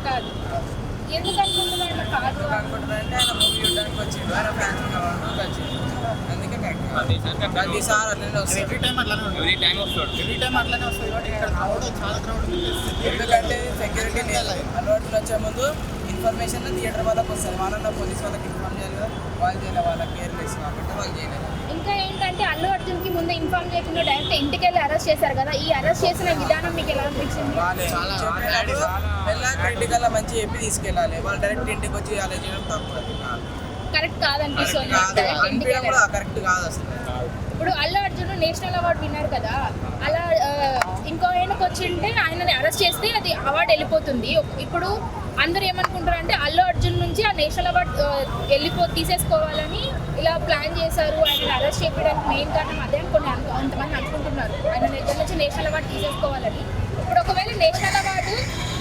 కాదు. ఎందుకు అనుకుంటున్నాడు కాదు అనుకుంటున్నారంటే ఆయన మూవీ చూడడానికి వచ్చిండు, ఆయన ఫ్యాన్స్ కావాలని వచ్చిండు. అందుకే ప్రతిసారి అట్లనే వస్తుంది. ఎందుకంటే సెక్యూరిటీ లేదు. అలవాట్లు వచ్చే ముందు ఇన్ఫర్మేషన్ థియేటర్ వాళ్ళకి వస్తుంది. వాళ్ళ పోలీస్ వాళ్ళకి ఇన్ఫార్మ్ చేయాలి కదా, వాళ్ళు చేయలేదు. వాళ్ళకి కేర్లెస్ కాబట్టి వాళ్ళు చేయలేదు. ఇంకా ఏంటంటే అల్లు అర్జున్ కి ముందు ఇన్ఫార్మ్ చేయకుండా డైరెక్ట్ ఇంటికి వెళ్ళి అరెస్ట్ చేశారు కదా. ఈ అరెస్ట్ చేసిన విధానం మీకు ఎలా అనిపించింది? క్రిటికల్ మంచి చెప్పి తీసుకెళ్ళాలి. వాళ్ళు డైరెక్ట్ ఇంటికి వచ్చి అలా చేయడం తప్పు. కరెక్ట్ కాదనిపిస్తుంది. కరెక్ట్ కాదు అసలు. ఇప్పుడు అల్లు అర్జున్ నేషనల్ అవార్డు విన్నారు కదా, అలా ఇంకో ఆయనకు వచ్చింటే ఆయనని అరెస్ట్ చేస్తే అది అవార్డు వెళ్ళిపోతుంది. ఇప్పుడు అందరూ ఏమనుకుంటారు అంటే అల్లు అర్జున్ నుంచి ఆ నేషనల్ అవార్డు తీసేసుకోవాలని ఇలా ప్లాన్ చేశారు. ఆయనని అరెస్ట్ చేయడానికి మెయిన్ కారణం అదే అని కొంతమంది అనుకుంటున్నారు. ఆయన దగ్గర నుంచి నేషనల్ అవార్డు తీసేసుకోవాలని. ఇప్పుడు ఒకవేళ నేషనల్ అవార్డు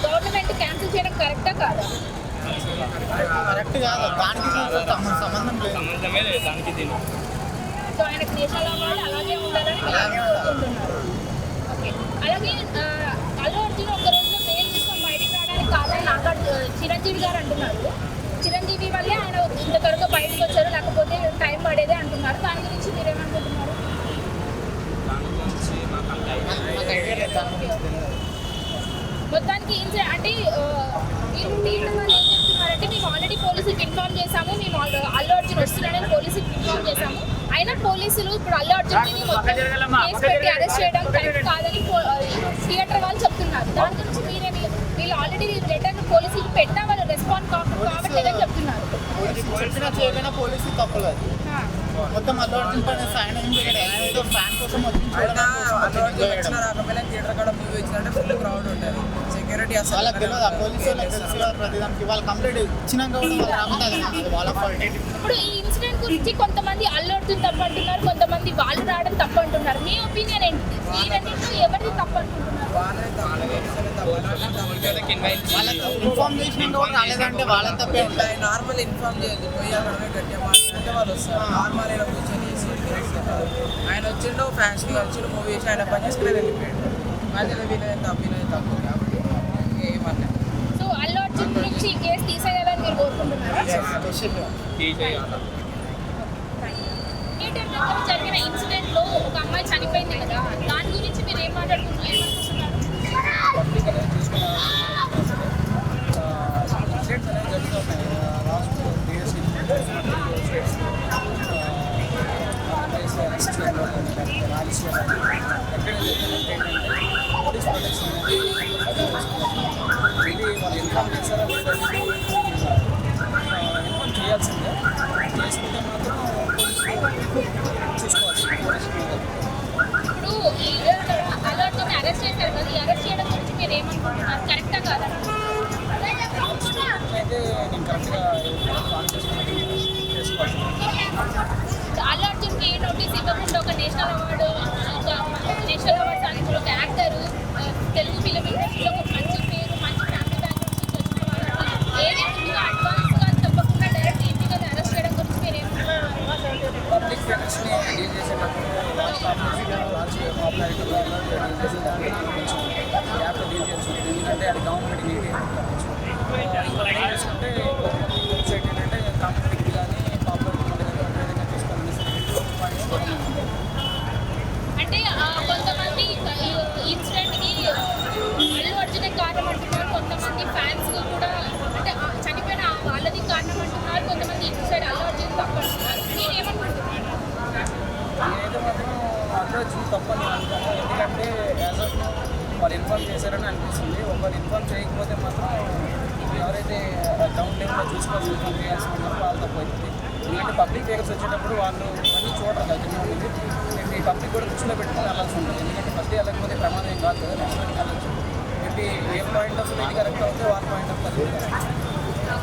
గవర్నమెంట్ క్యాన్సిల్ చేయడం కరెక్టా కాదా? కరెక్ట్ కాదు, దానికి సంబంధం లేదు. సో ఆయనకు నేషనల్ అవార్డు అలాగే ఉండాలని అనుకుంటున్నారు. ఓకే, అలాగే అల్లు అర్జున్ ఒక రోజులో బెయిల్ తీసుకొని బయటికి రావడానికి కాదని చిరంజీవి గారు అంటున్నారు. చిరంజీవి వల్లే ఆయన ఇంత త్వరగా బయటకు వచ్చారు, లేకపోతే టైం పడేదే అంటున్నారు. దాని గురించి మీరేమనుకుంటున్నారు? మొత్తానికి అంటే మీరు టీవీ వాళ్ళు ఏం చెప్తున్నారంటే మేము ఆల్రెడీ పోలీసులకు ఇన్ఫార్మ్ చేశాము, మేము అల్లు అర్జున్ వస్తున్నాడని పోలీసులకు ఇన్ఫార్మ్ చేశాము. అయినా పోలీసులు ఇప్పుడు అల్లు అర్జున్ కేసు పెట్టి అరెస్ట్ చేయడం కరెక్ట్ కాదని థియేటర్ వాళ్ళు చెప్తున్నారు. దాని గురించి వీళ్ళు ఆల్రెడీ రిటర్న్ పోలీసులు పెట్టా వాళ్ళు రెస్పాండ్ కావట్లేదని చెప్తున్నారు. చేయకుండా పోలీసులు తప్పలేదు. మొత్తం అల్లు అర్జున్ పైన సాయం ఏదో ఫ్యాన్ కోసం రాకపోయినా థియేటర్ కాడ మూవీ వచ్చిందంటే ఫుల్ క్రౌడ్ ఉంటుంది. సెక్యూరిటీ అసలు వాళ్ళకి తెలియదు, పోలీసు వాళ్ళకి తెలుసు ప్రతిదానికి. వాళ్ళు కంప్లీట్ ఇచ్చినాక కూడా రాకపోతే వాళ్ళ ఫాల్ట్. ఇప్పుడు ఈ ఇన్సిడెంట్ గురించి కొంతమంది అల్లు అర్జున్ తప్పు అంటున్నారు, కొంతమంది వాళ్ళు రావడం తప్పు అంటున్నారు. మీ ఒపీనియన్ ఏంటి? ఈ రెండింటిలో ఎవరిది తప్పు అంటున్నారు? ఇన్ఫార్మ్ చేసినాక కూడా రాలేదంటే వాళ్ళ తప్పే ఉంటాయి. నార్మల్ ఇన్ఫార్మ్ చేయలేదు, పోయి అక్కడ గట్టిగా మాట్లాడితే వాళ్ళు వస్తారు. నార్మల్ అయినా కూర్చొని ఆయన వచ్చిండు, ఫ్యాన్స్గా వచ్చిండు, మూవీ చేసి ఆయన పని చేసుకుని వెళ్ళిపోయాడు. మధ్యలో వీళ్ళని తప్పు కాబట్టి ఏమన్నా. సో అల్లు అర్జున్ నుంచి ఈ కేసు తీసేయాలని మీరు కోరుకుంటున్నారా? థియేటర్ దగ్గర జరిగిన ఇన్సిడెంట్ లో ఒక అమ్మాయి చనిపోయింది కదా, దాని గురించి మీరు ఏం మాట్లాడుకుంటున్నారు? వాళ్ళు ఇన్ఫార్మ్ చేస్తారా లేదంటే ఇన్ఫార్మ్ చేయాల్సిందే. చేసుకుంటే మాత్రం చూసుకోవాలి. ఇప్పుడు అల్లు అర్జున్ అరెస్ట్ చేశారు కదా, ఈ అరెస్ట్ చేయడం గురించి మీరు ఏమనుకుంటున్నారు? కరెక్టా కాదా? అయితే నేను కరెక్ట్గా చేసుకోవాలి. అల్లు అర్జున్కి ఏ నోటీస్ ఇవ్వకుండా ఒక నేషనల్ అవార్డు సాధించిన ఒక యాక్టర్, తెలుగు ఫిలిం ఇండస్ట్రీలో ఒక మంచి పేరు, మంచి ఫ్యామిలీ బ్యాక్గ్రౌండ్ నుంచి వచ్చిన వాళ్ళు ఏది ముందుగా అడ్వాన్స్గా తప్పకుండా డైరెక్ట్ ఇంటికి అరెస్ట్ చేయడం గురించి మీరు ఏమనుకుంటున్నారు? పబ్లిక్ ఫిగర్స్ని డీల్ చేసేటప్పుడు యాప్ డీల్ చేయాల్సి ఉంటుంది. ఎందుకంటే అది గవర్నమెంట్ నీటి చేసుకుంటే వెబ్సైట్ ఏంటంటే కంపెనీకి కానీ పాపులర్ తీసుకోవాలని. అంటే కొంతమంది ఇన్సిడెంట్కి అల్లు అర్జునే కారణం అంటున్నారు, కొంతమంది ఫ్యాన్స్ కూడా అంటే చనిపోయిన వాళ్ళది కారణం అంటున్నారు, కొంతమంది ఇటు సైడ్ అల్లు అర్జున్ తప్పు అంటున్నారు. మీరు ఏమనుకుంటున్నారు? నేనైతే మాత్రం అల్లు అర్జున్ తప్పు అని అనుకుంటాను. ఎందుకంటే యాజ్ ఆఫ్ వాళ్ళు ఇన్ఫార్మ్ చేశారని అనిపిస్తుంది. ఒకరు ఇన్ఫార్మ్ చేయకపోతే మాత్రం ఎవరైతే గ్రౌండ్ లెవెల్లో చూసుకోవాల్సి ఇన్ఫార్మ్ చేయాల్సి ఉన్నారో వాళ్ళు తప్పు అవుతుంది. ఎందుకంటే పబ్లిక్ ఫిగర్స్ వచ్చేటప్పుడు వాళ్ళు అన్నీ చూడరు కదా. నేను ఈ పబ్లిక్ కూడా దృష్టిలో పెట్టుకుని వెళ్ళాల్సి ఉంటుంది. ఎందుకంటే ఫస్ట్ వెళ్ళకపోతే ప్రమాదం ఏం కాదు కదా, నెక్స్ట్ వెళ్ళచ్చు. Maybe A point of view correct అవుతే వాళ్ళ పాయింట్ ఆఫ్ వ్యూ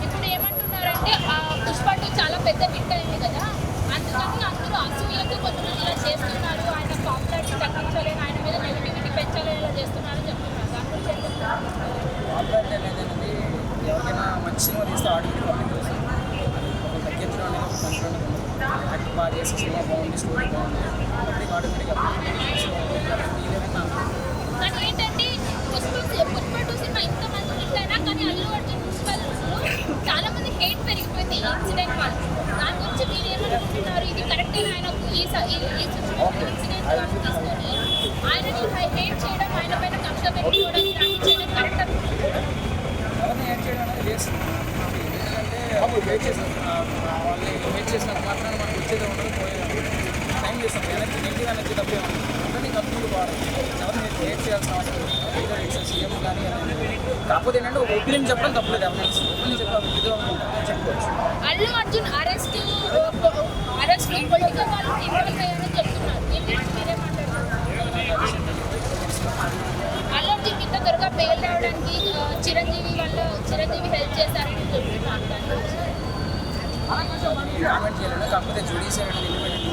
ఇప్పుడు ఏమంటున్నారంటే పుష్ప 2 చాలా పెద్ద హిట్ అయింది కదా, అందుకని అందరూ అసూయతో కొంతమంది ఇలా చేస్తున్నారు, ఆయన పాపులారిటీ తగ్గించాలని, ఆయన మీద నెగిటివిటీ పెంచాలని ఇలా చేస్తున్నారు చెప్తున్నారు. దాని గురించి పాపులారిటీ అనేది ఎవరికైనా మంచి సినిమా తీస్తే ఆడికి పబ్లిక్ చూస్తారు. ఒక తగ్గించడం అనేది ఒక కంట్రోల్ ఉంది. అది బాగా చేసే సినిమా బాగుంది, స్టోరీ బాగుంది, పబ్లిక్ ఆటోమేటిక్గా కానీ ఏంటంటే పుష్ప 2 సినిమా ఇంతమంది హిట్ అయినా వెయిట్ చేసినంత మాత్రం మనకు వచ్చేది ఉండదు పోయేది టైం చేస్తాం వెనక్కి తప్పే ఉంటుంది కంపెనీలు వాడదు ఎవరు మీరు వెయిట్ చేయాల్సిన అవసరం లేదు సీఎం కానీ కాకపోతే ఏంటంటే ఒక ఒపీనియన్ చెప్పడం తప్పలేదు ఎవిడెన్స్ ఒపీనియన్ చెప్పుకోవచ్చు. అల్లు అర్జున్ అరెస్ట్ పొలిటికల్ వాళ్ళు ఇన్వాల్వ్ అయ్యారని చెప్తున్నారు. మీరే మాట్లాడుతున్నారు. అల్లు అర్జున్ ఇంత త్వరగా బెయిల్ రావడానికి చిరంజీవి హెల్ప్ చేశారని చెప్తున్నారు. కామెంట్ చేయలేదు. కాకపోతే జ్యుడిషియల్ అనేది ఇండిపెండెంట్